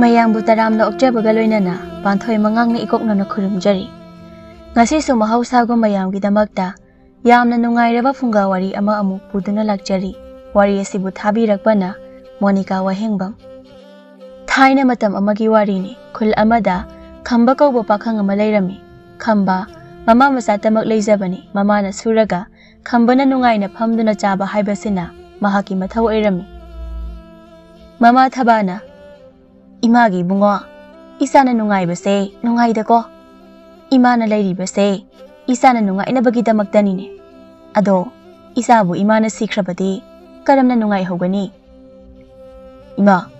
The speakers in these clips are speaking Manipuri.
ꯃꯌꯥꯝꯕꯨ ꯇꯔꯥꯝꯅ ꯑꯣꯛꯆꯕꯒ ꯂꯣꯏꯅꯅ ꯄꯥꯟꯊꯣꯏ ꯃꯉꯥꯡꯅ ꯏꯀꯣꯛꯅꯅ ꯈꯨꯔꯨꯝꯖꯔꯤ꯫ ꯉꯁꯤꯁꯨ ꯃꯍꯧꯁꯥꯒꯨꯝ ꯃꯌꯥꯝꯒꯤꯗꯃꯛꯇ ꯌꯥꯝꯅ ꯅꯨꯡꯉꯥꯏꯔꯕ ꯐꯨꯡꯒꯥ ꯋꯥꯔꯤ ꯑꯃ ꯑꯃꯨꯛ ꯄꯨꯗꯨꯅ ꯂꯥꯛꯆꯔꯤ꯫ ꯋꯥꯔꯤ ꯑꯁꯤꯕꯨ ꯊꯥꯕꯤꯔꯛꯄꯅ ꯃꯣꯅꯤꯀꯥ ꯋꯥꯍꯦꯡꯕꯝ꯫ ꯊꯥꯏꯅ ꯃꯇꯝ ꯑꯃꯒꯤ ꯋꯥꯔꯤꯅꯤ꯫ ꯈꯨꯜ ꯑꯃꯗ ꯈꯝꯕ ꯀꯧꯕ ꯄꯥꯈꯪ ꯑꯃ ꯂꯩꯔꯝꯃꯤ꯫ ꯈꯝꯕ ꯃꯃꯥ ꯃꯆꯥꯇꯃꯛ ꯂꯩꯖꯕꯅꯤ꯫ ꯃꯃꯥꯅ ꯁꯨꯔꯒ ꯈꯝꯕꯅ ꯅꯨꯡꯉꯥꯏꯅ ꯐꯝꯗꯨꯅ ꯆꯥꯕ ꯍꯥꯏꯕꯁꯤꯅ ꯃꯍꯥꯛꯀꯤ ꯃꯊꯧ ꯑꯣꯏꯔꯝꯃꯤ꯫ ꯃꯃꯥ ꯊꯕꯥꯅ "ꯏꯃꯥꯒꯤ ꯏꯕꯨꯡꯉꯣ, ꯏꯆꯥꯅ ꯅꯨꯡꯉꯥꯏꯕꯁꯦ ꯅꯨꯡꯉꯥꯏꯗꯀꯣ꯫ ꯏꯃꯥꯅ ꯂꯩꯔꯤꯕꯁꯦ ꯏꯆꯥꯅ ꯅꯨꯡꯉꯥꯏꯅꯕꯒꯤꯗꯃꯛꯇꯅꯤꯅꯦ꯫ ꯑꯗꯣ ꯏꯆꯥꯕꯨ ꯏꯃꯥꯅ ꯁꯤꯈ꯭ꯔꯕꯗꯤ ꯀꯔꯝꯅ ꯅꯨꯡꯉꯥꯏꯍꯧꯒꯅꯤ? ꯏꯃꯥ,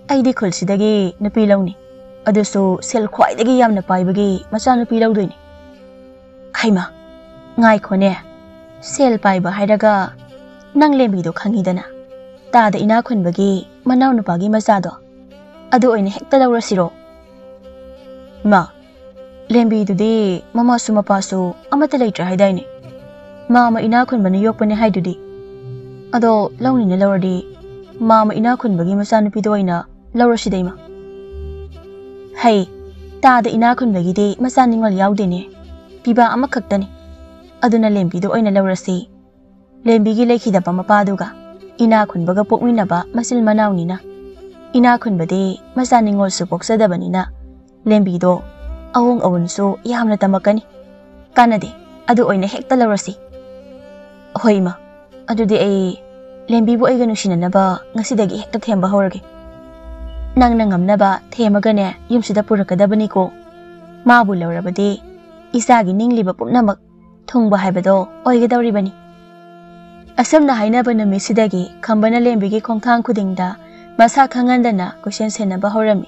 ꯑꯩꯗꯤ ꯈꯨꯜꯁꯤꯗꯒꯤ ꯅꯨꯄꯤ ꯂꯧꯅꯤ꯫ ꯑꯗꯨꯁꯨ ꯁꯦꯜ ꯈ꯭ꯋꯥꯏꯗꯒꯤ ꯌꯥꯝꯅ ꯄꯥꯏꯕꯒꯤ ꯃꯆꯥꯅꯨꯄꯤ ꯂꯧꯗꯣꯏꯅꯤ꯫ ꯍꯩꯃꯥ, ꯉꯥꯏꯈꯣꯅꯦ, ꯁꯦꯜ ꯄꯥꯏꯕ ꯍꯥꯏꯔꯒ ꯅꯪ ꯂꯦꯝꯕꯤꯗꯣ ꯈꯪꯉꯤꯗꯅ, ꯇꯥꯗ ꯏꯅꯥ ꯈꯨꯟꯕꯒꯤ ꯃꯅꯥꯎ ꯅꯨꯄꯥꯒꯤ ꯃꯆꯥꯗꯣ, ꯑꯗꯨ ꯑꯣꯏꯅ ꯍꯦꯛꯇ ꯂꯧꯔꯁꯤꯔꯣ? ꯏꯃꯥ, ꯂꯦꯝꯕꯤꯗꯨꯗꯤ ꯃꯃꯥꯁꯨ ꯃꯄꯥꯁꯨ ꯑꯃꯠꯇ ꯂꯩꯇ꯭ꯔꯦ ꯍꯥꯏꯗꯥꯏꯅꯦ? ꯃꯥꯃ ꯏꯅꯥ ꯈꯨꯟꯕꯅ ꯌꯣꯛꯄꯅꯦ ꯍꯥꯏꯗꯨꯗꯤ꯫ ꯑꯗꯣ ꯂꯧꯅꯤꯅ ꯂꯧꯔꯗꯤ ꯃꯥꯃ ꯏꯅꯥ ꯈꯨꯟꯕꯒꯤ ꯃꯆꯥꯅꯨꯄꯤꯗꯣ ꯑꯣꯏꯅ ꯂꯧꯔꯁꯤꯗ ꯏꯃꯥ꯫ ꯍꯩ, ꯇꯥꯗ ꯏꯅꯥ ꯈꯨꯟꯕꯒꯤꯗꯤ ꯃꯆꯥ ꯅꯤꯡꯉꯣꯜ ꯌꯥꯎꯗꯦꯅꯦ, ꯄꯤꯕꯥ ꯑꯃꯈꯛꯇꯅꯤ꯫ ꯑꯗꯨꯅ ꯂꯦꯝꯕꯤꯗꯣ ꯑꯣꯏꯅ ꯂꯧꯔꯁꯤ꯫ ꯂꯦꯝꯕꯤꯒꯤ ꯂꯩꯈꯤꯗꯕ ꯃꯄꯥꯗꯨꯒ ꯏꯅꯥ ꯈꯨꯟꯕꯒ ꯄꯣꯛꯃꯤꯟꯅꯕ ꯃꯆꯤꯜ ꯃꯅꯥꯎꯅꯤꯅ, ꯏꯅꯥ ꯈꯨꯟꯕꯗꯤ ꯃꯆꯥ ꯅꯤꯡꯉꯣꯜꯁꯨ ꯄꯣꯛꯆꯗꯕꯅꯤꯅ ꯂꯦꯝꯕꯤꯗꯣ ꯑꯋꯣꯡ ꯑꯋꯣꯟꯁꯨ ꯌꯥꯝꯅ ꯇꯝꯃꯛꯀꯅꯤ꯫ ꯀꯥꯟꯅꯗꯦ, ꯑꯗꯨ ꯑꯣꯏꯅ ꯍꯦꯛꯇ ꯂꯧꯔꯁꯤ꯫ ꯍꯣꯏ ꯏꯃꯥ, ꯑꯗꯨꯗꯤ ꯑꯩ ꯂꯦꯝꯕꯤꯕꯨ ꯑꯩꯒ ꯅꯨꯡꯁꯤꯅꯅꯕ ꯉꯁꯤꯗꯒꯤ ꯍꯦꯛꯇ ꯊꯦꯝꯕ ꯍꯧꯔꯒꯦ꯫ ꯅꯪꯅ ꯉꯝꯅꯕ ꯊꯦꯝꯃꯒꯅꯦ ꯌꯨꯝꯁꯤꯗ ꯄꯨꯔꯛꯀꯗꯕꯅꯤꯀꯣ꯫ ꯃꯥꯕꯨ ꯂꯧꯔꯕꯗꯤ ꯏꯆꯥꯒꯤ ꯅꯤꯡꯂꯤꯕ ꯄꯨꯝꯅꯃꯛ ꯊꯨꯡꯕ ꯍꯥꯏꯕꯗꯣ ꯑꯣꯏꯒꯗꯧꯔꯤꯕꯅꯤ꯫ ꯑꯁꯨꯝꯅ ꯍꯥꯏꯅꯕ ꯅꯨꯃꯤꯠꯁꯤꯗꯒꯤ ꯈꯝꯕꯅ ꯂꯦꯝꯕꯤꯒꯤ ꯈꯣꯡꯊꯥꯡ ꯈꯨꯗꯤꯡꯗ ꯃꯁꯥ ꯈꯪꯍꯟꯗꯅ ꯀꯣꯏꯁꯦꯟ ꯁꯦꯟꯅꯕ ꯍꯧꯔꯝꯃꯤ꯫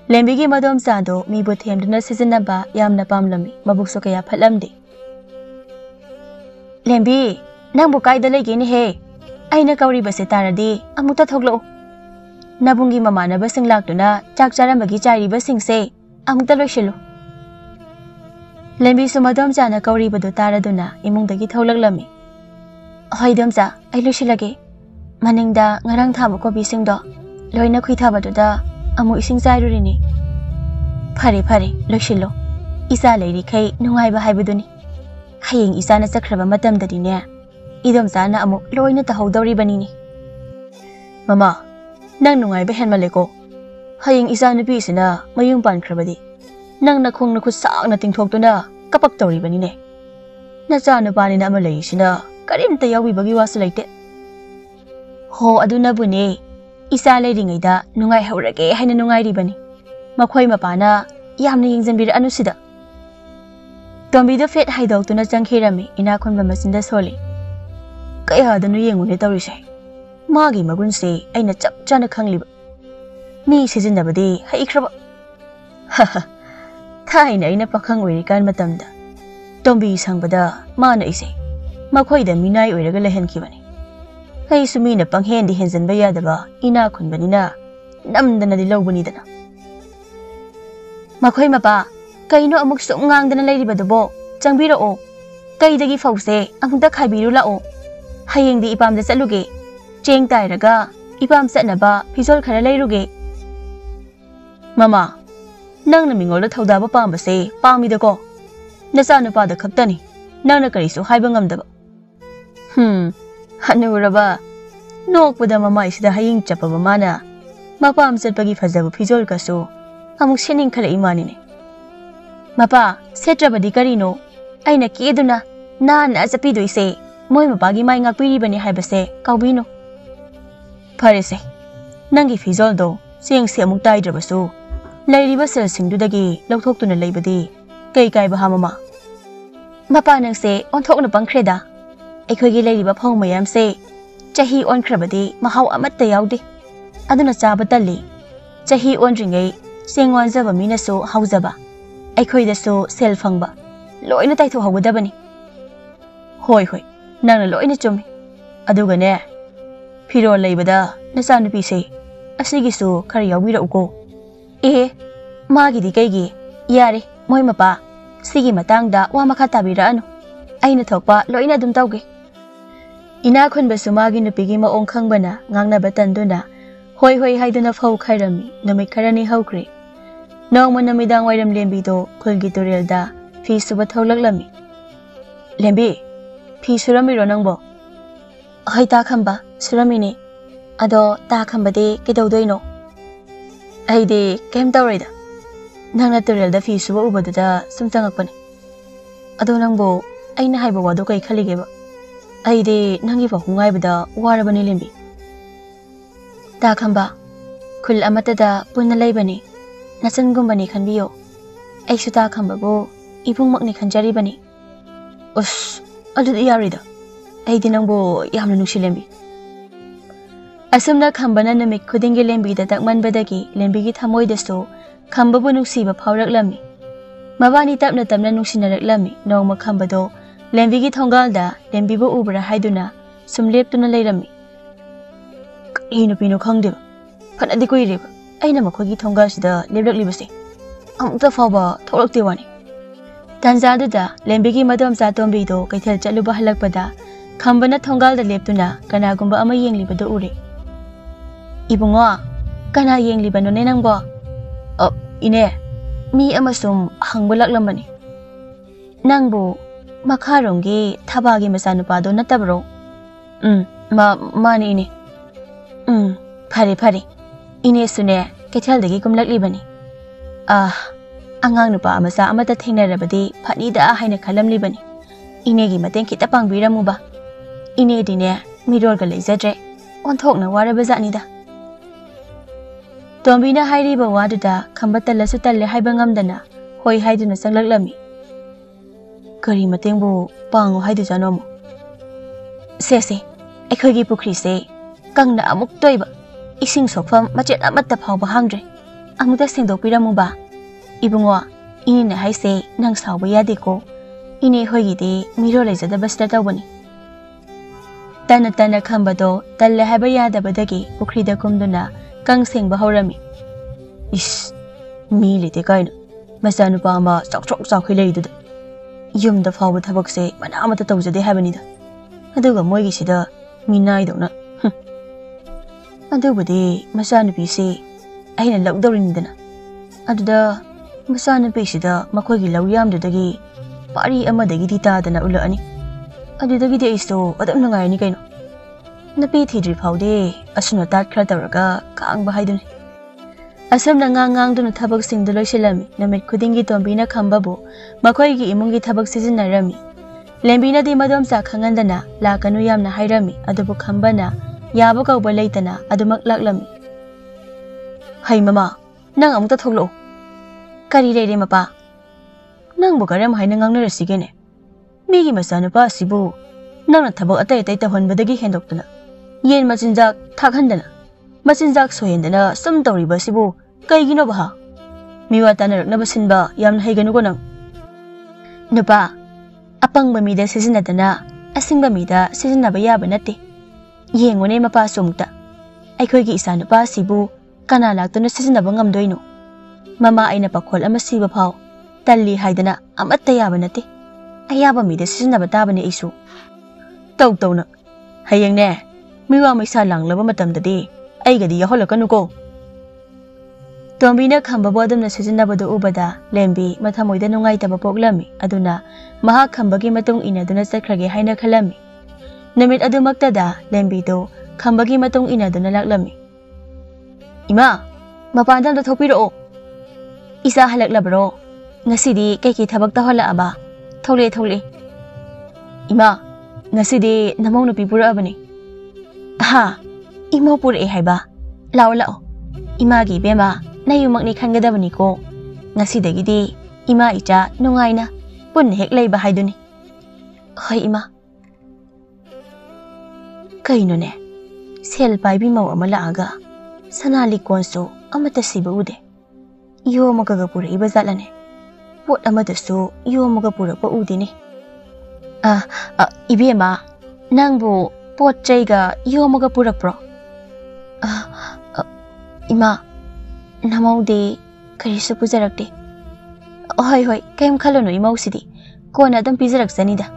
ꯂꯦꯝꯕꯤꯒꯤ ꯃꯗꯣꯝꯆꯥꯗꯣ ꯃꯤꯕꯨ ꯊꯦꯝꯗꯨꯅ ꯁꯤꯖꯤꯟꯅꯕ ꯌꯥꯝꯅ ꯄꯥꯝꯂꯝꯃꯤ, ꯃꯕꯨꯛꯁꯨ ꯀꯌꯥ ꯐꯠꯂꯝꯗꯦ꯫ ꯂꯦꯝꯕꯤ, ꯅꯪꯕꯨ ꯀꯥꯏꯗ ꯂꯩꯒꯦꯅꯦꯍꯦ? ꯑꯩꯅ ꯀꯧꯔꯤꯕꯁꯦ ꯇꯥꯔꯗꯤ ꯑꯃꯨꯛꯇ ꯊꯣꯛꯂꯛꯎ꯫ ꯅꯕꯨꯡꯒꯤ ꯃꯃꯥꯟꯅꯕꯁꯤꯡ ꯂꯥꯛꯇꯨꯅ ꯆꯥꯛ ꯆꯥꯔꯝꯕꯒꯤ ꯆꯥꯏꯔꯤꯕꯁꯤꯡꯁꯦ ꯑꯃꯨꯛꯇ ꯂꯣꯏꯁꯤꯜꯂꯨ꯫ ꯂꯦꯝꯕꯤꯁꯨ ꯃꯗꯣꯝꯆꯥꯅ ꯀꯧꯔꯤꯕꯗꯨ ꯇꯥꯔꯗꯨꯅ ꯏꯃꯨꯡꯗꯒꯤ ꯊꯣꯛꯂꯛꯂꯝꯃꯤ꯫ ꯍꯣꯏ ꯗꯣꯝꯆꯥ, ꯑꯩ ꯂꯣꯏꯁꯤꯜꯂꯒꯦ꯫ ꯃꯅꯤꯡꯗ ꯉꯔꯥꯡ ꯊꯥꯕ ꯀꯣꯕꯤꯁꯤꯡꯗꯣ ꯂꯣꯏꯅ ꯈꯨꯏꯊꯕꯗꯨꯗ ꯑꯃꯨꯛ ꯏꯁꯤꯡ ꯆꯥꯏꯔꯨꯔꯤꯅꯤ꯫ ꯐꯔꯦ ꯐꯔꯦ, ꯂꯣꯏꯁꯤꯜꯂꯣ꯫ ꯏꯆꯥ ꯂꯩꯔꯤꯈꯩ ꯅꯨꯡꯉꯥꯏꯕ ꯍꯥꯏꯕꯗꯨꯅꯤ꯫ ꯍꯌꯦꯡ ꯏꯆꯥꯅ ꯆꯠꯈ꯭ꯔꯕ ꯃꯇꯝꯗꯗꯤꯅꯦ, ꯏꯗꯣꯝꯆꯥꯅ ꯑꯃꯨꯛ ꯂꯣꯏꯅ ꯇꯧꯍꯧꯗꯧꯔꯤꯕꯅꯤꯅꯦ꯫ ꯃꯃꯥ, ꯅꯪ ꯅꯨꯡꯉꯥꯏꯕ ꯍꯦꯟꯃꯜꯂꯦꯀꯣ꯫ ꯍꯌꯦꯡ ꯏꯆꯥ ꯅꯨꯄꯤꯁꯤꯅ ꯃꯌꯨꯝ ꯄꯥꯟꯈ꯭ꯔꯕꯗꯤ ꯅꯪꯅ ꯈꯣꯡ ꯈꯨꯠ ꯁꯥꯡꯅ ꯇꯤꯡꯊꯣꯛꯇꯨꯅ ꯀꯄꯛꯇꯧꯔꯤꯕꯅꯤꯅꯦ꯫ ꯅꯆꯥ ꯅꯨꯄꯥꯅꯤꯅ ꯑꯃ ꯂꯩꯔꯤꯁꯤꯅ ꯀꯔꯤꯝꯇ ꯌꯥꯎꯕꯤꯕꯒꯤ ꯋꯥꯁꯨ ꯂꯩꯇꯦ꯫ ꯍꯣ ꯑꯗꯨꯅꯕꯨꯅꯦ, ꯏꯆꯥ ꯂꯩꯔꯤꯉꯩꯗ ꯅꯨꯡꯉꯥꯏꯍꯧꯔꯒꯦ ꯍꯥꯏꯅ ꯅꯨꯡꯉꯥꯏꯔꯤꯕꯅꯤ꯫ ꯃꯈꯣꯏ ꯃꯄꯥꯅ ꯌꯥꯝꯅ ꯌꯦꯡꯁꯤꯟꯕꯤꯔꯛꯑꯅꯨ ꯁꯤꯗ꯫ ꯇꯣꯝꯕꯤꯗꯣ ꯐꯦꯠ ꯍꯥꯏꯗꯣꯛꯇꯨꯅ ꯆꯪꯈꯤꯔꯝꯃꯤ, ꯏꯅꯥꯛ ꯈꯨꯟꯕ ꯃꯆꯤꯟꯗ ꯁꯣꯜꯂꯤ꯫ ꯀꯌꯥꯗꯅꯣ ꯌꯦꯡꯉꯨꯅꯦ ꯇꯧꯔꯤꯁꯦ꯫ ꯃꯥꯒꯤ ꯃꯒꯨꯟꯁꯦ ꯑꯩꯅ ꯆꯞ ꯆꯥꯅ ꯈꯪꯂꯤꯕ, ꯃꯤ ꯁꯤꯖꯤꯟꯅꯕꯗꯤ ꯍꯩꯈ꯭ꯔꯕ꯫ ꯊꯥꯏꯅ ꯑꯩꯅ ꯄꯥꯈꯪ ꯑꯣꯏꯔꯤꯀꯥꯟ ꯃꯇꯝꯗ ꯇꯣꯝꯕꯤ ꯁꯪꯕꯗ ꯃꯥꯅ ꯑꯩꯁꯦ ꯃꯈꯣꯏꯗ ꯃꯤꯅꯥꯏ ꯑꯣꯏꯔꯒ ꯂꯩꯍꯟꯈꯤꯕꯅꯤ꯫ ꯑꯩꯁꯨ ꯃꯤꯅ ꯄꯪꯍꯦꯟꯗꯤ ꯍꯦꯟꯖꯟꯕ ꯌꯥꯗꯕ ꯏꯅꯥꯛ ꯈꯨꯟꯕꯅꯤꯅ ꯅꯝꯗꯅꯗꯤ ꯂꯧꯕꯅꯤꯗꯅ꯫ ꯃꯈꯣꯏ ꯃꯄꯥ, ꯀꯩꯅꯣ ꯑꯃꯨꯛ ꯁꯨꯝ ꯉꯥꯡꯗꯅ ꯂꯩꯔꯤꯕꯗꯨꯕꯣ? ꯆꯪꯕꯤꯔꯛꯑꯣ, ꯀꯩꯗꯒꯤ ꯐꯧꯁꯦ ꯑꯃꯨꯛꯇ ꯈꯥꯏꯕꯤꯔꯨ ꯂꯥꯛꯑꯣ꯫ ꯍꯌꯦꯡꯗꯤ ꯏꯄꯥꯝꯗ ꯆꯠꯂꯨꯒꯦ, ꯆꯦꯡ ꯇꯥꯏꯔꯒ ꯏꯄꯥꯝ ꯆꯠꯅꯕ ꯐꯤꯖꯣꯜ ꯈꯔ ꯂꯩꯔꯨꯒꯦ꯫ ꯃꯃꯥ, ꯅꯪꯅ ꯃꯤꯉꯣꯟꯗ ꯊꯧꯗꯥꯕ ꯄꯥꯝꯕꯁꯦ ꯄꯥꯝꯃꯤꯗꯀꯣ꯫ ꯅꯆꯥ ꯅꯨꯄꯥꯗ ꯈꯛꯇꯅꯤ ꯅꯪꯅ ꯀꯔꯤꯁꯨ ꯍꯥꯏꯕ ꯉꯝꯗꯕ꯫ ꯍꯅꯨꯔꯕ ꯅꯣꯛꯄꯗ ꯃꯃꯥꯏꯁꯤꯗ ꯍꯌꯤꯡ ꯆꯞꯄꯕ ꯃꯥꯅ ꯃꯄꯥꯝ ꯆꯠꯄꯒꯤ ꯐꯖꯕ ꯐꯤꯖꯣꯜꯒꯁꯨ ꯑꯃꯨꯛ ꯁꯦꯠꯅꯤꯡꯈꯠꯂꯛꯏ ꯃꯥꯅꯤꯅꯦ꯫ ꯃꯄꯥ, ꯁꯦꯠꯇ꯭ꯔꯕꯗꯤ ꯀꯔꯤꯅꯣ? ꯑꯩꯅ ꯀꯦꯗꯨꯅ ꯅꯥꯟꯅ ꯆꯠꯄꯤꯗꯣꯏꯁꯦ ꯃꯣꯏ ꯃꯄꯥꯒꯤ ꯃꯥꯏ ꯉꯥꯛꯄꯤꯔꯤꯕꯅꯤ ꯍꯥꯏꯕꯁꯦ ꯀꯥꯎꯕꯤꯅꯨ꯫ ꯐꯔꯦꯁꯦ, ꯅꯪꯒꯤ ꯐꯤꯖꯣꯜꯗꯣ ꯆꯦꯡꯁꯦ ꯑꯃꯨꯛ ꯇꯥꯏꯗ꯭ꯔꯕꯁꯨ ꯂꯩꯔꯤꯕ ꯁꯦꯜꯁꯤꯡꯗꯨꯗꯒꯤ ꯂꯧꯊꯣꯛꯇꯨꯅ ꯂꯩꯕꯗꯤ ꯀꯩ ꯀꯥꯏꯕ ꯍꯥ ꯃꯃꯥ? ꯃꯄꯥ, ꯅꯪꯁꯦ ꯑꯣꯟꯊꯣꯛꯅ ꯄꯪꯈ꯭ꯔꯦꯗ꯫ ꯑꯩꯈꯣꯏꯒꯤ ꯂꯩꯔꯤꯕ ꯐꯧ ꯃꯌꯥꯝꯁꯦ ꯆꯍꯤ ꯑꯣꯟꯈ꯭ꯔꯕꯗꯤ ꯃꯍꯥꯎ ꯑꯃꯠꯇ ꯌꯥꯎꯗꯦ, ꯑꯗꯨꯅ ꯆꯥꯕ ꯇꯜꯂꯤ꯫ ꯆꯍꯤ ꯑꯣꯟꯗ꯭ꯔꯤꯉꯩ ꯆꯦꯡ ꯋꯥꯟꯖꯕ ꯃꯤꯅꯁꯨ ꯍꯥꯎꯖꯕ, ꯑꯩꯈꯣꯏꯗꯁꯨ ꯁꯦꯜ ꯐꯪꯕ, ꯂꯣꯏꯅ ꯇꯥꯏꯊꯣꯛꯍꯧꯒꯗꯕꯅꯤ꯫ ꯍꯣꯏ ꯍꯣꯏ, ꯅꯪꯅ ꯂꯣꯏꯅ ꯆꯨꯝꯃꯤ꯫ ꯑꯗꯨꯒꯅꯦ, ꯐꯤꯔꯣꯜ ꯂꯩꯕꯗ ꯅꯆꯥꯅꯨꯄꯤꯁꯦ ꯑꯁꯤꯒꯤꯁꯨ ꯈꯔ ꯌꯥꯎꯕꯤꯔꯛꯎꯀꯣ꯫ ꯃꯥꯒꯤꯗꯤ ꯀꯩꯒꯤ? ꯌꯥꯔꯦ ꯃꯣꯏ ꯃꯄꯥ, ꯁꯤꯒꯤ ꯃꯇꯥꯡꯗ ꯋꯥ ꯃꯈꯥ ꯇꯥꯕꯤꯔꯛꯑꯅꯨ, ꯑꯩꯅ ꯊꯣꯛꯄ ꯂꯣꯏꯅ ꯑꯗꯨꯝ ꯇꯧꯒꯦ꯫ ꯏꯅꯥꯛ ꯈꯨꯟꯕꯁꯨ ꯃꯥꯒꯤ ꯅꯨꯄꯤꯒꯤ ꯃꯑꯣꯡ ꯈꯪꯕꯅ ꯉꯥꯡꯅꯕ ꯇꯟꯗꯨꯅ Hoi hoi haiduna fau khairami namit kharani haukre. Nongma namidang wairam lembido khulgi turelda fi suba tholaklami. Lembi fi suramiro nangbo. Hai ta khamba suramini. Ado ta khambade kedawdoino. Aide kem tawraida. Nangna turelda fi suba ubadada sumtangakpani. Ado nangbo aina haiba wado kai khaligeba. Aide nangi fa hungaibada warabani lembi. Ta khamba khul amatada punna leibani. Nasangumbani khanbiyo. Aisu ta khamba bo ibungmakni khanjaribani. Us adudi yarida. Aidi nangbo yamna nungsi lembi. Asumna khambana namik khudingi lembi da takmanbadagi lembi gi thamoidasu khamba bu nungsiba phawraklami. Mabani tapna tapna nungsinaraklami nongma khambado lembi gi thongalda lembi bu ubra haiduna sumleptuna leirami. Inu pino khangdeba. Phanadi kuireba. Aina makhoi thongalsida lebraklibase. Amukta fawba tholakte wani. Tanzaduda lembi gi madomcha tombido kaithal chaluba halakpada khambana thongalda leptuna kanagumba ama yenglibado ure. Ibungo kana yenglibano ne nangbo. Ine mi amasum hangbalaklambani. Nangbu makharonggi thabagi masanupado natabro. Mani ine. Phare. Ine sune kethaldagi kumlaklibani. Angang nupa amasa amata thengnarabadi phanida haina khalamlibani. Inegi mateng khita pangbiramuba. Ine dine mirorga leijadre onthokna warabazanida. Tombina hairiba waduda khambata lasu talle haiba ngamdana hoi haiduna sanglaklami. Kari matengbu pango haidu janomo. Se aikhoigi pukri se kangna amuk toiba. Ising sokfam macet amatta phawba hangdre. Amuta sengdokpiramuba. Ibungo inina haise nang sawba yadeko. Ine hoigide miro leijadabasda tawbani. Tana khambado talle haiba yadabadagi pukrida kumduna kang sengba haurami. Is mi lete kaina. Masanupa ama chok leiduda. Yumda fawba thabakse mana amata tawjade habanida. Aduga moigisida minaidona. Adubudi masanupisi aina lawdawrinidana. Aduda masanupisi makoigi lawyamdudagi pari amadagi ditadana ulani. Adudagidi aisto adam nangaini kaino. Napi thidri phawde asuna tat khra tawraga kaangba haiduni. Asumna ngang thabak singdu loisilami namit khudingi tombina khambabu makoigi imungi thabak sizinarami. Lembina di madomcha khangandana lakanu yamna hairami adubu khambana yaba kauba leitana adumak laklami. Hai mama, nang amukta thoklo. Kari reire mapa. Nang bu karam haina ngangnarasigene. Migi masanupa asibu nangna thabak atai tahonbadagi hendoktuna. Yen machinjak thakhandana. Machinjak sohendana sum tawriba sibu kaigino baha. Miwa tanaraknaba sinba yamna haiganu ko nang. Nupa, apangba mida sizinadana asingba mida sizinaba yaba nate. Yengone mapa sumta. Aikhoigi isa nupa sibu kana laktuna sizinaba ngamdoino. Mama aina pakhol ama siba phaw talli haidana amatta yaba nate. Ayaba mida sizinaba tabane isu. Tawna. Hayengne miwa maisa langlaba matamdadi aigadi yaholakanu ko. Tombina khambabo adumna sizinabadu ubada lembi mathamoida nungaitaba poklami aduna maha khambagi matung inaduna chakhrage haina khalami. Namit adumaktada lembido khambagi matung inaduna laklami. Ima mapandam da thokpiro. Isa halaklabro ngasidi kaiki thabak taholaaba thole. Ima ngasidi namong nupi purabani. Ha imo pure haiba lao. Imagi bema nayumakni khangadabani ko. Ngasidagidi ima icha nungaina pun hek leiba haiduni. Hai ima. Kaino ne sel paibi mau amala aga sanali konso amata siba ude. Yo magaga pura iba zalane. Pot amata so yo magaga pura pa ude ne. Ibema nangbu pot chaiga yo magaga pura pro. Ima namaude karisu pujarakte. Hoi kayam khalono imausidi kona adam pijarak sanida.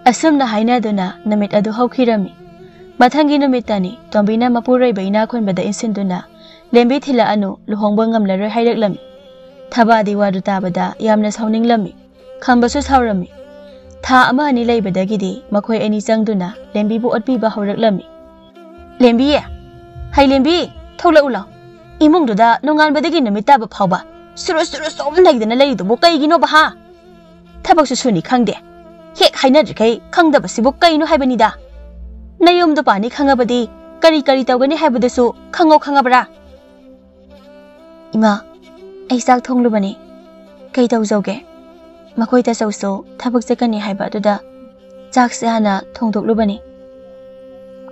Asumna hainaduna namit adu hawkhirami. Mathanggi numittani Tombina mapuroiba inakhunbada insinduna lembi thila anu luhongba ngamlaroi haireklami. Thabadi wadu tabada yamna sauninglammi. Khambasu saurami. Tha ama ani leibadagidi makhoi ani changduna lembibu otpiba haureklami. Lembi hai lembi thola ula. Imungduda nonganbadagi numittaba phauba. Suru som naidana leidubu kaigino ba ha. Thabaksu suni khangde. Hek hainadrikai khangdabasibu kaino haibanida. Nayomdo pani khangabadi kari tawgani haibadasu khangabra. Ima ai sak thonglubani kai tawjauge makoi ta sauso thabak chakani haiba duda chak se hana thongdoklubani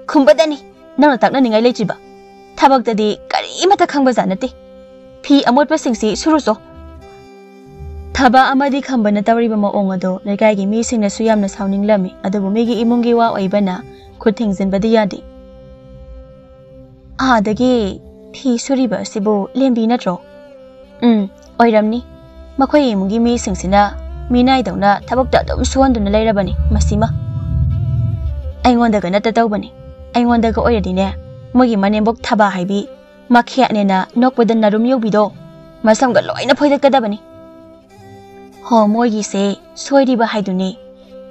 khumbadani nang takna ningai lechiba thabak tadi kari mata khangba janate phi amotpa singsi suruso thaba amadi khambana tawriba maong ado lekai gi mi singna su yamna sauninglami adubu migi imungi wa oibana khuthingjinbadi yadi adagi phi suriba sibu lembi natro oiramni makhoi imungi mi singsina minai dawna thabakta dum suanduna leirabani masima aingonda gana ta tawbani aingonda ga oiradine mogi manembok thaba haibi makhya nena nokpada narum yobido masamga loina phoidakadabani ho mogi se soiriba haiduni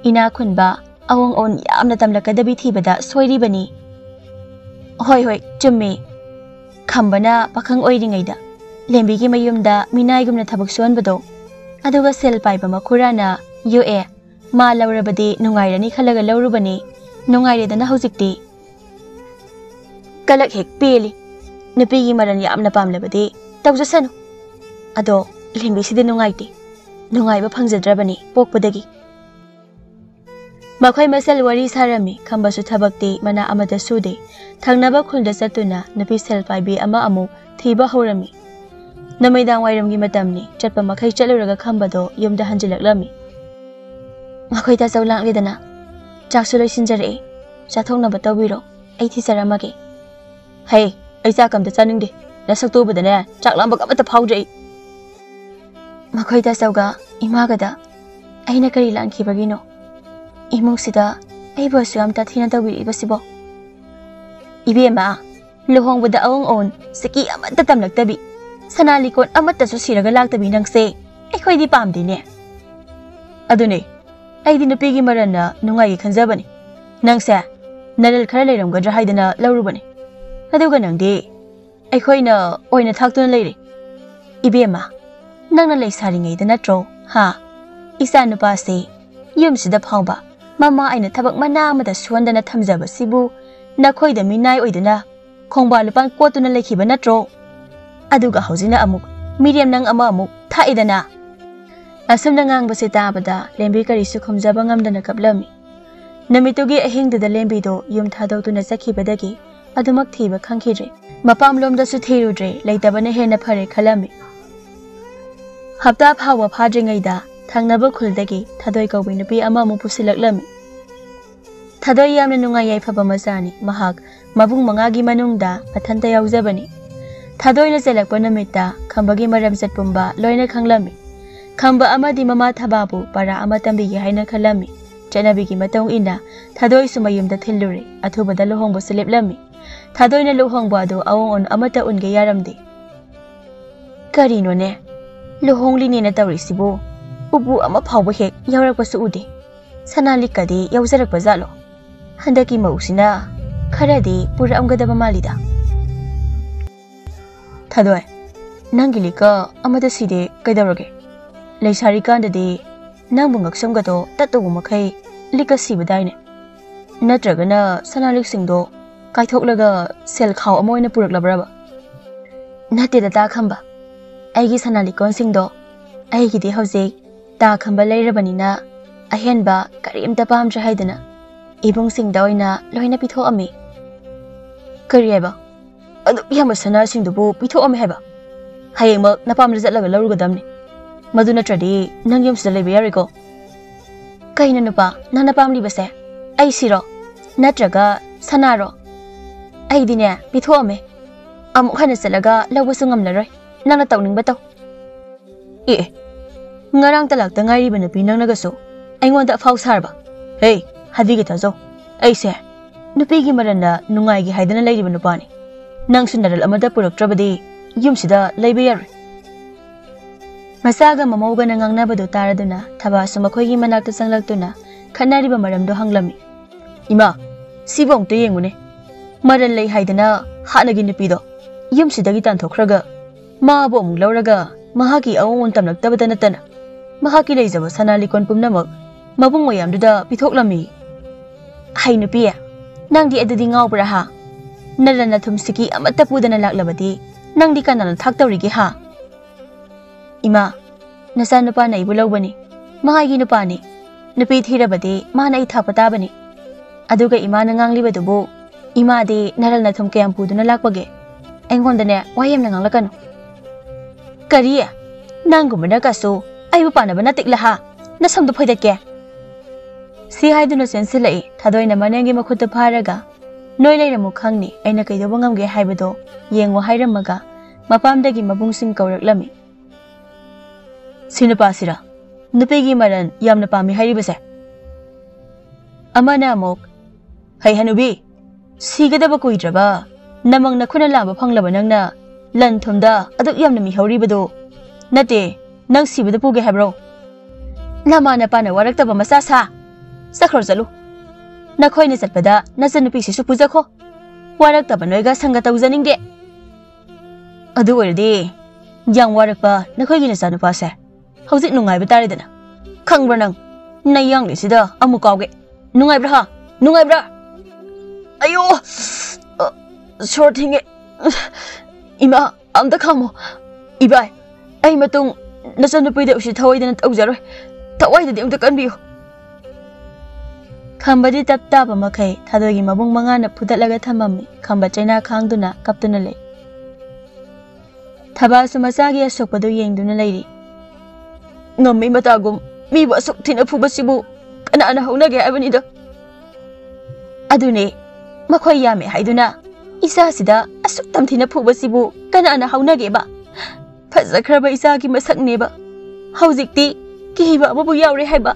ina khunba awong on yamna tamlakadabi thibada soiribani hoi chummi khambana pakhang oiringaida lembi gi mayumda minaigumna thabak suanbado aduga sel paiba makhurana ue ma laurabadi nungairani khalaga laurubani nungairedana hojikti kalak hek peli nupi gi maran yamna pamlabadi tawjasanu ado lembi sidi nungaiti nungaiba phangjadrabani pokpadagi makhoi masal wari sarami khambasu thabakti mana amada sude thangnaba khulda chatuna nupi sel paibi ama amu thiba horami Namaidang wairamgi matamni chatpa makhai chaluraga khambado yumda hanjilaklami makhoi ta chawlang lidana chaksu loisinjare chathongnaba tawbiro ai thisaramage hai ai chakam ta chaningde nasakto badane chaklamba kamata phaujai makhoi ta chawga imagada aina kari langki bagino imungsida ai basu amta thina tawbiri basibo ibema luhongbada awong on siki amata tamlaktabi Sanalikon amata su siraga lagtabi nangse akhoi di pamdine adune ai di nupigi marana nungai khanjabani nangse naral khara leiramgadra haidana laurubani aduga nangdi akhoi oina thaktuna leire ibema nangna leisaringai da natro ha isa nupa se yumsida phawba mama aina thabak mana amada suandana thamjaba sibu nakhoi da minai oiduna khongba lupan kotuna lekhiba natro aduga haujina amuk medium nang ama amuk thaidana asumna ngangbase tabada lembi kari su khumjaba ngamdana kaplami namitugi ahingda lembi do yum thadawtuna chakhibadagi adumak thiba khangkhire mapamlomda su thirudre leitabana hena phare khalami hapta phawa phadringaida thangnaba khuldagi thadoi kawbi nupi ama mu pusilaklami thadoi yamna nungai yaifaba masani mahak mabung mangagi manungda athanta yaujabani Thadoina selakpa namita khambagi maram chatpumba loina khanglami khamba amadi mama thababu para ama tambigi haina khalami chanabigi matong ina thadoi sumayumda thillure athubada lohongbo seleplami thadoina lohongbo adu awong on amata unge yaramdi karino ne lohongli ne na tawrisibu ubu ama phawbo hek yawrakpa su ude sanalikadi yawjarakpa jalo handaki mausina kharadi pura amgadaba malida Thadoi, nangilika amada side kaidawrage. Leisari kandadi nang bungaksamgado tatugu makai lika sibadaine. Natragana sanalik singdo kaithoklaga sel khaw amoina puraklabraba. Nate da ta khamba. Aigi sanalikon singdo aigi di hauze ta khamba leirabanina ahenba karimta pamja haidana. Ibung singda oina loina pitho ami. Karieba. Adu yama sana singdubu pitho ame heba hayema napam rizatlaga larugadamni madu natradi nang yum sida lebe yariko kaina nupa nang napam libase ai siro natraga sanaro ai dine pitho ame amuk hana salaga lawbasu ngamlaroi nangna tawningba taw ngarang talakta ngairiba nupi nangnagasu aingonda faw sarba hey hadigi tazo ai se ꯅꯨꯄꯤꯒꯤ ꯃꯔꯟꯅ ꯅꯨꯡꯉꯥꯏꯒꯤ ꯍꯥꯏꯗꯅ ꯂꯩꯔꯤꯕ ꯅꯨꯄꯥꯅꯤ ꯅꯪꯁꯨ ꯅꯔꯜ ꯑꯃꯗ ꯄꯨꯔꯛꯇ꯭ꯔꯕꯗꯤ ꯌꯨꯝꯁꯤꯗ ꯂꯩꯕ ꯌꯥꯔꯣꯏ ꯃꯆꯥꯒ ꯃꯃꯧꯒꯅ ꯉꯥꯡꯅꯕꯗꯨ ꯇꯥꯔꯗꯨꯅ ꯊꯕꯥꯁꯨ ꯃꯈꯣꯏꯒꯤ ꯃꯅꯥꯛꯇ ꯆꯪꯂꯛꯇꯨꯅ ꯈꯠꯅꯔꯤꯕ ꯃꯔꯝꯗꯣ ꯍꯪꯂꯝꯃꯤ ꯏꯃꯥ ꯁꯤꯕꯨ ꯑꯃꯨꯛꯇ ꯌꯦꯡꯉꯨꯅꯦ ꯃꯔꯜ ꯂꯩ ꯍꯥꯏꯗꯅ ꯍꯥꯟꯅꯒꯤ ꯅꯨꯄꯤꯗꯣ ꯌꯨꯝꯁꯤꯗꯒꯤ ꯇꯥꯟꯊꯣꯛꯈ꯭ꯔꯒ ꯃꯥꯕꯨ ꯑꯃꯨꯛ ꯂꯧꯔꯒ ꯃꯍꯥꯛꯀꯤ ꯑꯑꯣꯟ ꯇꯝꯂꯛꯇꯕꯇ ꯅꯠꯇꯅ ꯃꯍꯥꯛꯀꯤ ꯂꯩꯖꯕ ꯁꯅꯥ ꯂꯤꯀꯣꯟ ꯄꯨꯝꯅꯃꯛ ꯃꯕꯨꯡ ꯃꯌꯥꯝꯗꯨꯗ ꯄꯤꯊꯣꯛꯂꯝꯃꯤ ꯍꯩ ꯅꯨꯄꯤ ꯅꯪꯗꯤ ꯑꯗꯨꯗꯤ ꯉꯥꯎꯕ꯭ꯔꯥ ꯍꯥ ꯅꯔꯜꯅ ꯊꯨꯝꯁꯤꯀꯤ ꯑꯃꯠꯇ ꯄꯨꯗꯅ ꯂꯥꯛꯂꯕꯗꯤ ꯅꯪꯗꯤ ꯀꯅꯥꯅ ꯊꯥꯛꯇꯧꯔꯤꯒꯦ ꯍꯥ ꯏꯃꯥ ꯅꯆꯥ ꯅꯨꯄꯥꯅ ꯑꯩꯕꯨ ꯂꯧꯕꯅꯤ ꯃꯍꯥꯛꯒꯤ ꯅꯨꯄꯥꯅꯤ ꯅꯨꯄꯤ ꯊꯤꯔꯕꯗꯤ ꯃꯥꯅ ꯑꯩ ꯊꯥꯛꯄ ꯇꯥꯕꯅꯤ ꯑꯗꯨꯒ ꯏꯃꯥꯅ ꯉꯥꯡꯂꯤꯕꯗꯨꯕꯨ ꯏꯃꯥꯗꯤ ꯅꯔꯜꯅ ꯊꯨꯝ ꯀꯌꯥꯝ ꯄꯨꯗꯨꯅ ꯂꯥꯛꯄꯒꯦ ꯑꯩꯉꯣꯟꯗꯅꯦ ꯋꯥ ꯌꯥꯝꯅ ꯉꯥꯡꯂꯛꯀꯅꯨ ꯀꯔꯤ ꯅꯪꯒꯨꯝꯕꯅ ꯀꯁꯨ ꯑꯩꯕꯨ ꯄꯥꯟꯅꯕ ꯅꯠꯇꯦꯛꯂ ꯍꯥ ꯅꯁꯝꯗꯨ ꯐꯣꯏꯗꯠꯀꯦ ꯁꯤ ꯍꯥꯏꯗꯨꯅ ꯆꯦꯟꯁꯤꯜꯂꯛꯏ ꯊꯥꯗꯣꯏꯅ ꯃꯅꯦꯡꯒꯤ ꯃꯈꯨꯠꯇ ꯐꯥꯔꯒ ꯅꯣꯏ ꯂꯩꯔꯝꯃꯨ ꯈꯪꯅꯤ ꯑꯩꯅ ꯀꯩꯗꯧꯕ ꯉꯝꯒꯦ ꯍꯥꯏꯕꯗꯣ ꯌꯦꯡꯉꯣ ꯍꯥꯏꯔꯝꯃꯒ ꯃꯄꯥꯝꯗꯒꯤ ꯃꯕꯨꯡꯁꯤꯡ ꯀꯧꯔꯛꯂꯝꯃꯤ ꯁꯤ ꯅꯨꯄꯥꯁꯤꯔ ꯅꯨꯄꯤꯒꯤ ꯃꯔꯟ ꯌꯥꯝꯅ ꯄꯥꯝꯃꯤ ꯍꯥꯏꯔꯤꯕꯁꯦ ꯑꯃꯅ ꯑꯃꯨꯛ ꯍꯩ ꯍꯅꯨꯕꯤ ꯁꯤꯒꯗꯕ ꯀꯨꯏꯗ꯭ꯔꯕ ꯅꯃꯪ ꯅꯈꯨꯠꯅ ꯂꯥꯝꯕ ꯐꯪꯂꯕ ꯅꯪꯅ ꯂꯟ ꯊꯨꯝꯗ ꯑꯗꯨꯛ ꯌꯥꯝꯅ ꯃꯤꯍꯧꯔꯤꯕꯗꯣ ꯅꯠꯇꯦ ꯅꯪ ꯁꯤꯕꯗ ꯄꯨꯒꯦ ꯍꯥꯏꯕ꯭ꯔꯣ ꯅꯃꯥ ꯅꯄꯥꯅ ꯋꯥꯔꯛꯇꯕ ꯃꯆꯥ ꯁꯥ ꯆꯠꯈ꯭ꯔꯣ ꯆꯠꯂꯨ ꯅꯈꯣꯏꯅ ꯆꯠꯄꯗ ꯅꯆꯟꯅꯨꯄꯤꯁꯤꯁꯨ ꯄꯨꯖꯈꯣ ꯋꯥꯔꯛꯇꯕ ꯅꯣꯏꯒ ꯁꯪꯒ ꯇꯧꯖꯅꯤꯡꯗꯦ ꯑꯗꯨ ꯑꯣꯏꯔꯗꯤ ꯌꯥꯝ ꯋꯥꯔꯛꯄ ꯅꯈꯣꯏꯒꯤ ꯅꯆꯥꯅꯨꯄꯥꯁꯦ ꯍꯧꯖꯤꯛ ꯅꯨꯡꯉꯥꯏꯕ ꯇꯥꯔꯦꯗꯅ ꯈꯪꯕ꯭ꯔꯥ ꯅꯪ ꯅꯌꯥꯡꯂꯤꯁꯤꯗ ꯑꯃꯨꯛ ꯀꯥꯎꯒꯦ ꯅꯨꯡꯉꯥꯏꯕ꯭ꯔꯥ ꯍꯥ ꯅꯨꯡꯉꯥꯏꯕ꯭ꯔꯥ ꯑꯌꯣ ꯁꯣꯔ ꯊꯤꯡꯉꯦ ꯏꯃꯥ ꯑꯝꯇ ꯈꯥꯝꯃꯣ 이발, ꯑꯩ ꯃꯇꯨꯡ ꯅꯆꯟꯅꯨꯄꯤꯗ ꯎꯁꯤꯠ ꯊꯑꯣꯏꯗꯅ ꯇꯧꯖꯔꯣꯏ. ꯊꯋꯥꯏꯗꯗꯤ ꯑꯝꯇ ꯀꯟꯕꯤꯌꯨ. ꯈꯝꯕꯗꯤ ꯇꯞ ꯇꯥꯕ ꯃꯈꯩ ꯊꯥꯗꯣꯏꯒꯤ ꯃꯕꯨꯡ ꯃꯉꯥꯅ ꯐꯨꯗꯠꯂꯒ ꯊꯝꯃꯝꯃꯤ. ꯈꯝꯕ ꯆꯩꯅꯥ ꯈꯥꯡꯗꯨꯅ ꯀꯞꯇꯨꯅ ꯂꯩ. ꯊꯕꯥꯁꯨ ꯃꯆꯥꯒꯤ ꯑꯁꯣꯛꯄꯗꯨ ꯌꯦꯡꯗꯨꯅ ꯂꯩꯔꯤ. ꯉꯝꯃꯤ ꯃꯇꯥꯒꯨꯝ ꯃꯤꯕꯨ ꯑꯁꯨꯛ ꯊꯤꯅ ꯐꯨꯕꯁꯤꯕꯨ ꯀꯅꯥꯅ ꯍꯧꯅꯒꯦ ꯍꯥꯏꯕꯅꯤꯗ. ꯑꯗꯨꯅꯦ ꯃꯈꯣꯏ ꯌꯥꯝꯃꯦ ꯍꯥꯏꯗꯨꯅ ꯏꯆꯥꯁꯤꯗ ꯑꯁꯨꯛ ꯇꯝꯊꯤꯅ ꯐꯨꯕꯁꯤꯕꯨ ꯀꯅꯥꯅ ꯍꯧꯅꯒꯦꯕ. ꯐꯖꯈ꯭ꯔꯕ ꯏꯆꯥꯒꯤ ꯃꯁꯛꯅꯦꯕ. ꯍꯧꯖꯤꯛꯇꯤ ꯀꯤꯕ ꯑꯃꯕꯨ ꯌꯥꯎꯔꯦ ꯍꯥꯏꯕ.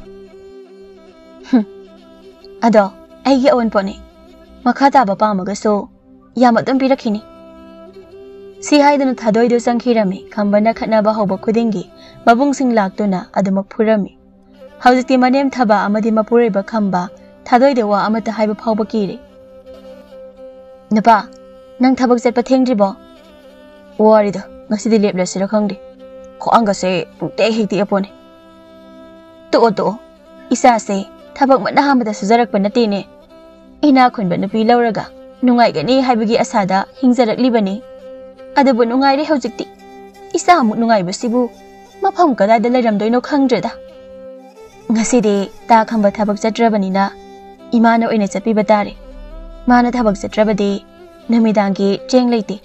ꯑꯗꯣ ꯑꯩꯒꯤ ꯑꯋꯟꯄꯣꯠꯅꯤ. ꯃꯈꯥ ꯇꯥꯕ ꯄꯥꯝꯃꯒꯁꯨ ꯌꯥꯝ ꯑꯗꯨꯝ ꯄꯤꯔꯛꯈꯤꯅꯤ. ꯁꯤ ꯍꯥꯏꯗꯨꯅ ꯊꯥꯗꯣꯏꯗꯨ ꯆꯪꯈꯤꯔꯝꯃꯤ. ꯈꯝꯕꯅ ꯈꯠꯅꯕ ꯍꯧꯕ ꯈꯨꯗꯤꯡꯒꯤ ꯃꯕꯨꯡꯁꯤꯡ ꯂꯥꯛꯇꯨꯅ ꯑꯗꯨꯃꯛ ꯐꯨꯔꯝꯃꯤ. ꯍꯧꯖꯤꯛꯇꯤ ꯃꯅꯦꯝ ꯊꯕꯥ ꯑꯃꯗꯤ ꯃꯄꯨꯔꯣꯏꯕ ꯈꯝꯕ ꯊꯥꯗꯣꯏꯗ ꯋꯥ ꯑꯃꯠꯇ ꯍꯥꯏꯕ ꯐꯥꯎꯕ ꯀꯤꯔꯦ. ꯅꯨꯄꯥ, ꯅꯪ ꯊꯕꯛ ꯆꯠꯄ ꯊꯦꯡꯗ꯭ꯔꯤꯕꯣ? ꯋꯥꯔꯤꯗ ꯉꯁꯤꯗꯤ ꯂꯦꯞꯂꯁꯤꯔ ꯈꯪꯗꯦ. ꯈ꯭ꯋꯥꯡꯒꯁꯦ ꯄꯨꯡꯇꯦꯛ ꯍꯦꯛ ꯇꯦꯛꯑꯄꯣꯅꯦ. ꯇꯣꯛꯑꯣ. ꯏꯆꯥꯁꯦ ꯊꯕꯛ ꯃꯅꯥ ꯑꯃꯗ ꯁꯨꯖꯔꯛꯄ ꯅꯠꯇꯦꯅꯦ. ꯏꯅꯥ ꯈꯨꯟꯕ ꯅꯨꯄꯤ ꯂꯧꯔꯒ ꯅꯨꯡꯉꯥꯏꯒꯅꯤ ꯍꯥꯏꯕꯒꯤ ꯑꯁꯥꯗ ꯍꯤꯡꯖꯔꯛꯂꯤꯕꯅꯤ. ꯑꯗꯨꯕꯨ ꯅꯨꯡꯉꯥꯏꯔꯦ ꯍꯧꯖꯤꯛꯇꯤ. ꯏꯆꯥꯃꯨꯛ ꯅꯨꯡꯉꯥꯏꯕꯁꯤꯕꯨ ꯃꯐꯝ ꯀꯗꯥꯏꯗ ꯂꯩꯔꯝꯗꯣꯏꯅꯣ ꯈꯪꯗ꯭ꯔꯦꯗ. ꯉꯁꯤꯗꯤ ꯇꯥ ꯈꯝꯕ ꯊꯕꯛ ꯆꯠꯇ꯭ꯔꯕꯅꯤꯅ ꯏꯃꯥꯅ ꯑꯣꯏꯅ ꯆꯠꯄꯤꯕ ꯇꯥꯔꯦ. ꯃꯥꯅ ꯊꯕꯛ ꯆꯠꯇ꯭ꯔꯕꯗꯤ ꯅꯨꯃꯤꯗꯥꯡꯒꯤ ꯆꯦꯡ ꯂꯩꯇꯦ.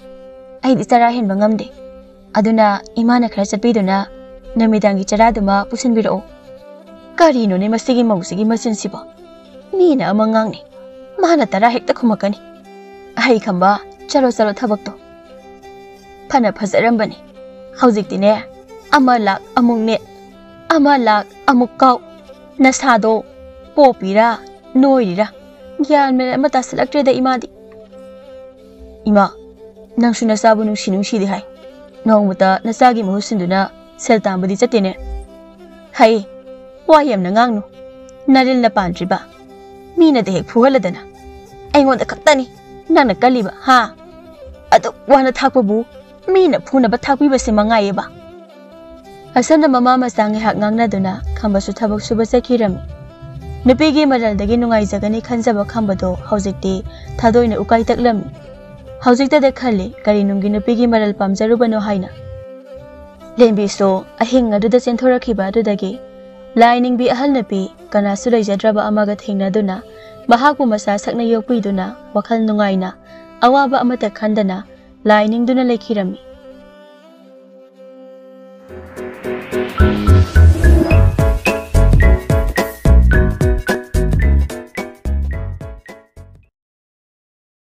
ꯑꯩꯗꯤ ꯆꯔꯥ ꯍꯦꯟꯕ ꯉꯝꯗꯦ. ꯑꯗꯨꯅ ꯏꯃꯥꯅ ꯈꯔ ꯆꯠꯄꯤꯗꯨꯅ ꯅꯨꯃꯤꯗꯥꯡꯒꯤ ꯆꯔꯥꯗꯨꯃ ꯄꯨꯁꯤꯟꯕꯤꯔꯛꯑꯣ. ꯀꯔꯤꯅꯣꯅꯦ ꯃꯁꯤꯒꯤ ꯃꯧꯁꯤꯒꯤ ꯃꯆꯤꯟꯁꯤꯕꯣ. ꯃꯤꯅ ꯑꯃ ꯉꯥꯡꯅꯤ, ꯃꯥꯅ ꯇꯔꯥ ꯍꯦꯛꯇ ꯈꯨꯝꯃꯛꯀꯅꯤ. ꯑꯍꯩ ꯈꯝꯕ, ꯆꯠꯂꯣ ꯊꯕꯛꯇꯣ. ꯐꯅ ꯐꯖꯔꯝꯕꯅꯤ. ꯍꯧꯖꯤꯛꯇꯤꯅꯦ 1 ꯂꯥꯛ ꯑꯃꯨꯛ ꯅꯦꯠ, 1 ꯂꯥꯛ ꯑꯃꯨꯛ ꯀꯥꯎ. ꯅꯁꯥꯗꯣ ꯄꯣꯞꯄꯤꯔꯥ ꯅꯣꯏꯔꯤꯔꯥ ꯒ꯭ꯌꯥꯟ ꯃꯦꯟ ꯑꯃ ꯇꯥꯁꯤꯜꯂꯛꯇ꯭ꯔꯦꯗ ꯏꯃꯥꯗꯤ. ꯏꯃꯥ, ꯅꯪꯁꯨ ꯅꯆꯥꯕꯨ ꯅꯨꯡꯁꯤꯗꯦ ꯍꯥꯏ. ꯅꯣꯡꯃꯇ ꯅꯆꯥꯒꯤ ꯃꯍꯨꯠ ꯁꯤꯟꯗꯨꯅ ꯁꯦꯜ ꯇꯥꯟꯕꯗꯤ ꯆꯠꯇꯦꯅꯦ. ꯍꯩ, ꯋꯥ ꯌꯥꯝꯅ ꯉꯥꯡꯅꯨ. ꯅꯔꯤꯜꯅ ꯄꯥꯟꯗ꯭ꯔꯤꯕ ꯃꯤꯅꯗ ꯍꯦꯛ ꯐꯨꯍꯜꯂꯗꯅ ꯑꯩꯉꯣꯟꯗ ꯈꯛꯇꯅꯤ ꯅꯪꯅ ꯀꯜꯂꯤꯕ ꯍꯥ. ꯑꯗꯨꯛ ꯋꯥꯅ ꯊꯥꯛꯄꯕꯨ ꯃꯤꯅ ꯐꯨꯅꯕ ꯊꯥꯛꯄꯤꯕꯁꯦ ꯃꯉꯥꯏꯌꯦꯕ. ꯑꯁꯝꯅ ꯃꯃꯥ ꯃꯆꯥ ꯉꯥꯏꯍꯥꯛ ꯉꯥꯡꯅꯗꯨꯅ ꯈꯝꯕꯁꯨ ꯊꯕꯛ ꯁꯨꯕ ꯆꯠꯈꯤꯔꯝꯃꯤ. ꯅꯨꯄꯤꯒꯤ ꯃꯔꯜꯗꯒꯤ ꯅꯨꯡꯉꯥꯏꯖꯒꯅꯤ ꯈꯟꯖꯕ ꯈꯝꯕꯗꯣ ꯍꯧꯖꯤꯛꯇꯤ ꯊꯥꯗꯣꯏꯅ ꯎꯀꯥꯏ ꯇꯛꯂꯝꯃꯤ. ꯍꯧꯖꯤꯛꯇꯗ ꯈꯜꯂꯤ ꯀꯔꯤꯅꯨꯡꯒꯤ ꯅꯨꯄꯤꯒꯤ ꯃꯔꯜ ꯄꯥꯝꯖꯔꯨꯕꯅꯣ ꯍꯥꯏꯅ. ꯂꯦꯝꯕꯤꯁꯨ ꯑꯍꯤꯡ ꯑꯗꯨꯗ ꯆꯦꯟꯊꯣꯔꯛꯈꯤꯕ ꯑꯗꯨꯗꯒꯤ ꯂꯥꯏꯅꯤꯡꯕꯤ ꯑꯍꯜ ꯅꯨꯄꯤ ꯀꯅꯥꯁꯨ ꯂꯩꯖꯗ꯭ꯔꯕ ꯑꯃꯒ ꯊꯦꯡꯅꯗꯨꯅ ꯃꯍꯥꯛꯄꯨ ꯃꯆꯥ ꯁꯛꯅ ꯌꯣꯛꯄꯤꯗꯨꯅ ꯋꯥꯈꯜ ꯅꯨꯡꯉꯥꯏꯅ ꯑꯋꯥꯕ ꯑꯃꯠꯇ ꯈꯟꯗꯅ ꯂꯥꯏꯅꯤꯡꯗꯨꯅ ꯂꯩꯈꯤꯔꯝꯃꯤ.